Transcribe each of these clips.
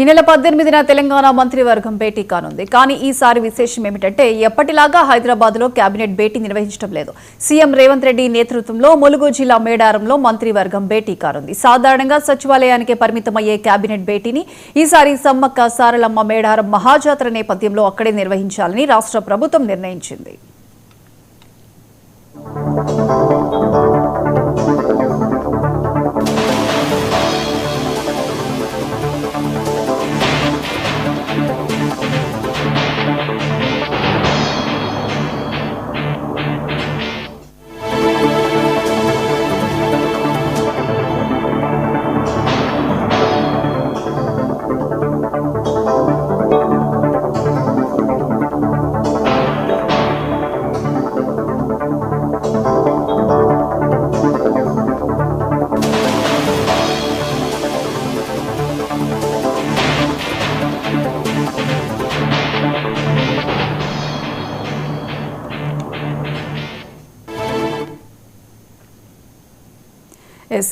ఈ నెల 18న తెలంగాణ మంత్రివర్గం భేటీ కానుంది. కానీ ఈసారి విశేషం ఏమిటంటే ఎప్పటిలాగా హైదరాబాద్లో కేబినెట్ భేటీ నిర్వహించడం లేదు. సీఎం రేవంత్ రెడ్డి నేతృత్వంలో ములుగు జిల్లా మేడారంలో మంత్రివర్గం భేటీ కానుంది. సాధారణంగా సచివాలయానికి పరిమితమయ్యే కేబినెట్ భేటీని ఈసారి సమ్మక్క సారలమ్మ మేడారం మహాజాతర నేపథ్యంలో అక్కడే నిర్వహించాలని రాష్ట్ర ప్రభుత్వం నిర్ణయించింది.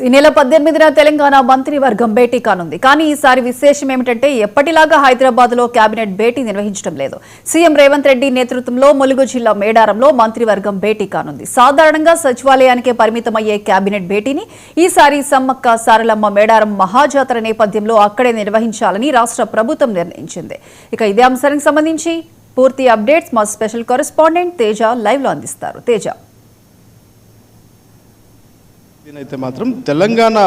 ఈ నెల 18న తెలంగాణ మంత్రివర్గం భేటీ కానుంది. కానీ ఈసారి విశేషం ఏమిటంటే ఎప్పటిలాగా హైదరాబాద్లో కేబినెట్ భేటీ నిర్వహించడం లేదు. సీఎం రేవంత్ రెడ్డి నేతృత్వంలో ములుగు జిల్లా మేడారంలో మంత్రివర్గం భేటీ కానుంది. సాధారణంగా సచివాలయానికే పరిమితమయ్యే కేబినెట్ భేటీని ఈసారి సమ్మక్క సారలమ్మ మేడారం మహాజాతర నేపథ్యంలో అక్కడే నిర్వహించాలని రాష్ట్ర ప్రభుత్వం నిర్ణయించింది. ఇక ఇదే అంశానికి సంబంధించి పూర్తి అప్డేట్స్ మా స్పెషల్ కరెస్పాండెంట్ తేజ లైవ్ లో అందిస్తారు. తేజ, అయితే మాత్రం తెలంగాణ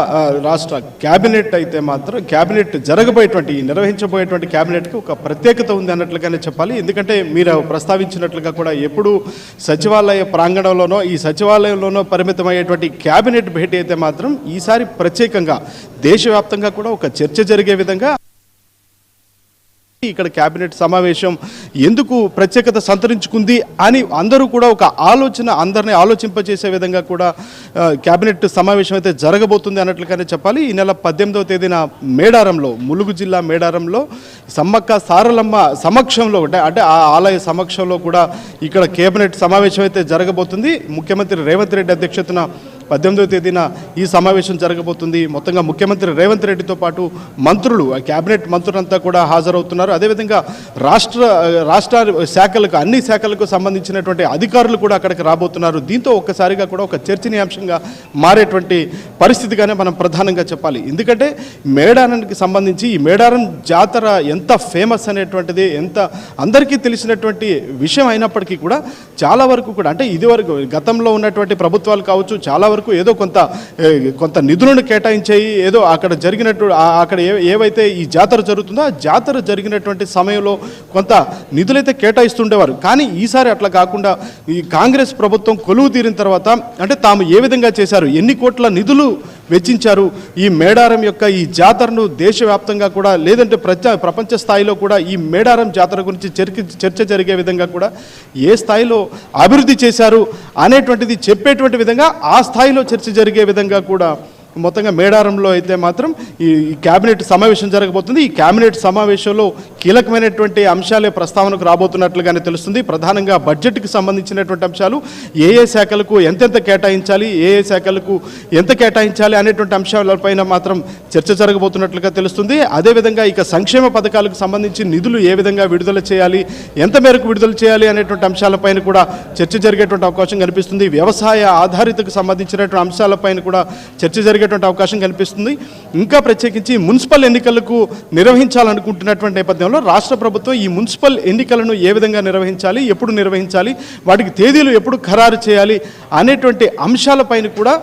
రాష్ట్ర క్యాబినెట్ అయితే మాత్రం క్యాబినెట్ జరగబోయేటువంటి నిర్వహించబోయేటువంటి క్యాబినెట్కి ఒక ప్రత్యేకత ఉంది అన్నట్లుగానే చెప్పాలి. ఎందుకంటే మీరు ప్రస్తావించినట్లుగా కూడా ఎప్పుడు సచివాలయ ప్రాంగణంలోనో ఈ సచివాలయంలోనో పరిమితమయ్యేటువంటి క్యాబినెట్ భేటీ అయితే మాత్రం ఈసారి ప్రత్యేకంగా దేశవ్యాప్తంగా కూడా ఒక చర్చ జరిగే విధంగా ఇక్కడ కేబినెట్ సమావేశం ఎందుకు ప్రత్యేకత సంతరించుకుంది అని అందరూ కూడా ఒక ఆలోచన అందరినీ ఆలోచింపజేసే విధంగా కూడా కేబినెట్ సమావేశం అయితే జరగబోతుంది అన్నట్లుగానే చెప్పాలి. ఈ నెల 18వ తేదీన మేడారంలో ములుగు జిల్లా మేడారంలో సమ్మక్క సారలమ్మ సమక్షంలో అంటే ఆ ఆలయ సమక్షంలో కూడా ఇక్కడ కేబినెట్ సమావేశం అయితే జరగబోతుంది. ముఖ్యమంత్రి రేవంత్ రెడ్డి అధ్యక్షతన 18వ తేదీన ఈ సమావేశం జరగబోతుంది. మొత్తంగా ముఖ్యమంత్రి రేవంత్ రెడ్డితో పాటు మంత్రులు కేబినెట్ మంత్రులంతా కూడా హాజరవుతున్నారు. అదేవిధంగా రాష్ట్ర శాఖలకు అన్ని శాఖలకు సంబంధించినటువంటి అధికారులు కూడా అక్కడికి రాబోతున్నారు. దీంతో ఒక్కసారిగా కూడా ఒక చర్చనీయాంశంగా మారేటువంటి పరిస్థితిగానే మనం ప్రధానంగా చెప్పాలి. ఎందుకంటే మేడారానికి సంబంధించి ఈ మేడారం జాతర ఎంత ఫేమస్ అనేటువంటిది ఎంత అందరికీ తెలిసినటువంటి విషయం అయినప్పటికీ కూడా చాలా వరకు కూడా అంటే ఇదివరకు గతంలో ఉన్నటువంటి ప్రభుత్వాలు కావచ్చు చాలా వరకు ఏదో కొంత నిధులను కేటాయించాయి. ఏదో అక్కడ జరిగినట్టు అక్కడ ఏవైతే ఈ జాతర జరుగుతుందో ఆ జాతర జరిగినటువంటి సమయంలో కొంత నిధులైతే కేటాయిస్తుండేవారు. కానీ ఈసారి అట్లా కాకుండా ఈ కాంగ్రెస్ ప్రభుత్వం కొలువు తీరిన తర్వాత అంటే తాము ఏ విధంగా చేశారు, ఎన్ని కోట్ల నిధులు వెచ్చించారు, ఈ మేడారం యొక్క ఈ జాతరను దేశవ్యాప్తంగా కూడా లేదంటే ప్రపంచ స్థాయిలో కూడా ఈ మేడారం జాతర గురించి చర్చ జరిగే విధంగా కూడా ఏ స్థాయిలో అభివృద్ధి చేశారు అనేటువంటిది చెప్పేటువంటి విధంగా ఆ స్థాయిలో చర్చ జరిగే విధంగా కూడా మొత్తంగా మేడారంలో అయితే మాత్రం ఈ కేబినెట్ సమావేశం జరగబోతుంది. ఈ కేబినెట్ సమావేశంలో కీలకమైనటువంటి అంశాలే ప్రస్తావనకు రాబోతున్నట్లుగానే తెలుస్తుంది. ప్రధానంగా బడ్జెట్కి సంబంధించినటువంటి అంశాలు ఏ శాఖలకు ఎంతెంత కేటాయించాలి, ఏ శాఖలకు ఎంత కేటాయించాలి అనేటువంటి అంశాలపైన మాత్రం చర్చ జరగబోతున్నట్లుగా తెలుస్తుంది. అదేవిధంగా ఇక సంక్షేమ పథకాలకు సంబంధించి నిధులు ఏ విధంగా విడుదల చేయాలి, ఎంత మేరకు విడుదల చేయాలి అనేటువంటి అంశాలపైన కూడా చర్చ జరిగేటువంటి అవకాశం కనిపిస్తుంది. వ్యవసాయ ఆధారితకు సంబంధించినటువంటి అంశాలపైన కూడా చర్చ జరిగే అవకాశం కనిపిస్తుంది. ఇంకా ప్రత్యేకించి మున్సిపల్ ఎన్నికలకు నిర్వహించాలనుకుంటున్నటువంటి నేపథ్యంలో రాష్ట్ర ప్రభుత్వం ఈ మున్సిపల్ ఎన్నికలను ఏ విధంగా నిర్వహించాలి, ఎప్పుడు నిర్వహించాలి, వాటికి తేదీలు ఎప్పుడు ఖరారు చేయాలి అనేటువంటి అంశాలపైన కూడా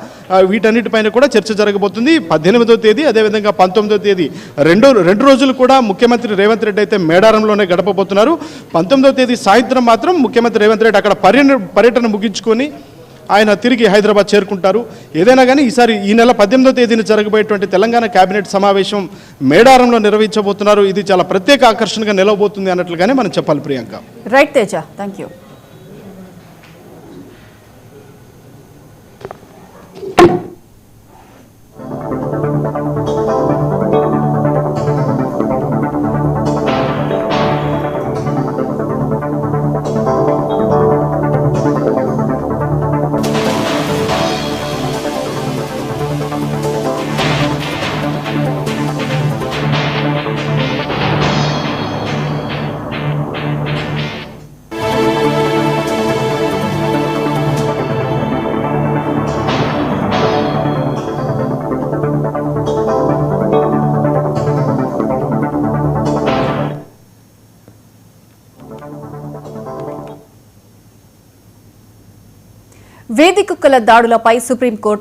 వీటన్నిటిపైన కూడా చర్చ జరగబోతుంది. 18వ తేదీ అదేవిధంగా 19వ తేదీ రెండు రోజులు కూడా ముఖ్యమంత్రి రేవంత్ రెడ్డి అయితే మేడారంలోనే గడపబోతున్నారు. 19వ తేదీ సాయంత్రం మాత్రం ముఖ్యమంత్రి రేవంత్ రెడ్డి అక్కడ పర్యటన ముగించుకొని ఆయన తిరిగి హైదరాబాద్ చేరుకుంటారు. ఏదైనా కానీ ఈసారి ఈ నెల 18వ తేదీన జరగబోయేటువంటి తెలంగాణ కేబినెట్ సమావేశం మేడారంలో నిర్వహించబోతున్నారు. ఇది చాలా ప్రత్యేక ఆకర్షణగా నిలవబోతుంది అన్నట్లుగానే మనం చెప్పాలి. Priyanka. Right Teja, thank you. వీధి కుక్కల దాడులపై సుప్రీంకోర్టు